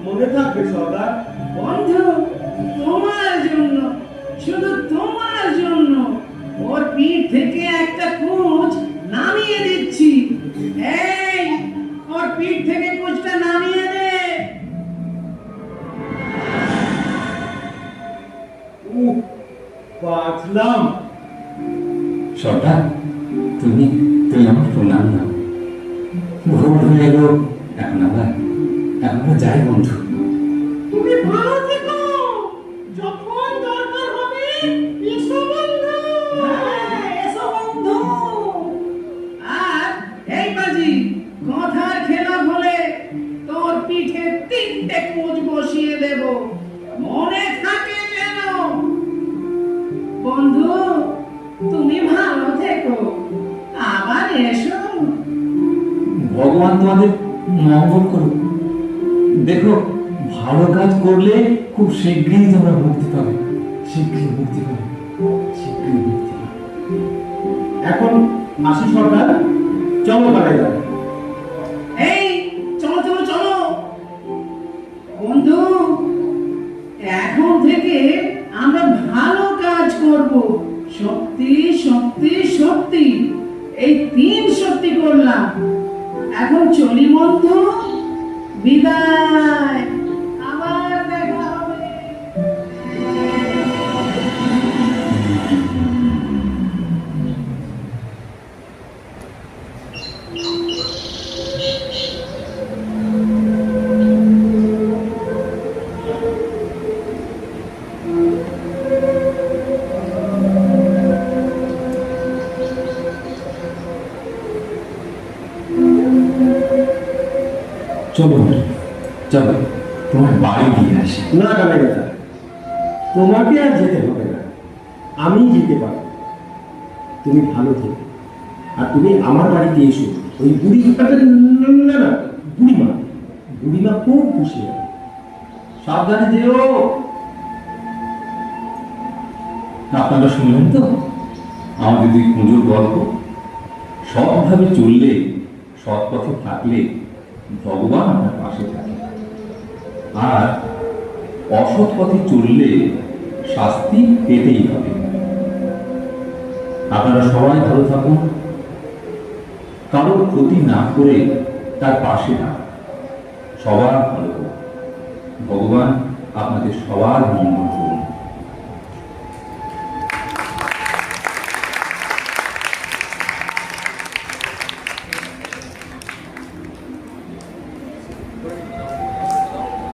মনে থাকবে সর্দার। বন্ধু, তোমার জন্য, শুধু তোমার জন্য ওর পিঠ থেকে একটা কুচ নামিয়ে দিচ্ছি। এই, ওর পিঠ থেকে কুচটা নামিয়ে দে। উহ, বাঁচলাম। সর্দার, তুমি তুমি আমার প্রণাম নাও। ভোর হয়ে এলো, এখন আমরা যাই বন্ধু। তুমি ভালো থেকো, যখন দরকার হবে এসো বন্ধু। হ্যাঁ, এসো বন্ধু। আর এই বাজি, কথার খেলা হলে তোর পিঠে 3টে কুচ বসিয়ে দেব, মনে থাকে যেন। বন্ধু, তুমি ভালো থেকো, আবার এসো। ভগবান তোমাদের মঙ্গল করুক। দেখো, ভালো কাজ করলে খুব শীঘ্রই তোমরা মুক্তি পাবে, শীঘ্রই মুক্তি পাবে, শীঘ্রই মুক্তি পাবে। এখন আসি সর্দার, চলো পালাই যাবে। এই, চলো চলো চলো বন্ধু, এখন থেকে আমরা ভালো কাজ করব। শক্তি শক্তি শক্তি, এই 3 শক্তি করলাম। এখন চলি বন্ধু, বিদায়, আবার দেখা হবে। চলো চলো, তোমার বাড়ি দিয়ে আসি। না কানে গেছে, তোমাকে আর যেতে হবে না, আমি যেতে পারবো। তুমি ভালো থেকো, আর তুমি আমার বাড়িতে এসো। ওই বুড়ি না না, বুড়িমা খুব খুশি হবে। সাবধানে যেও। আপনারা শুনলেন তো আমাদের 2 কুঁজোর গল্প। সৎভাবে চললে, সৎ পথে থাকলে ভগবান আপনার পাশে থাকে, আর অসৎ পথে চললে শাস্তি পেতেই হবে। আপনারা সবাই ভালো থাকুন, কারোর ক্ষতি না করে তার পাশে না, সবার ভালো হোক। ভগবান আপনাদের সবার মঙ্গল করুন।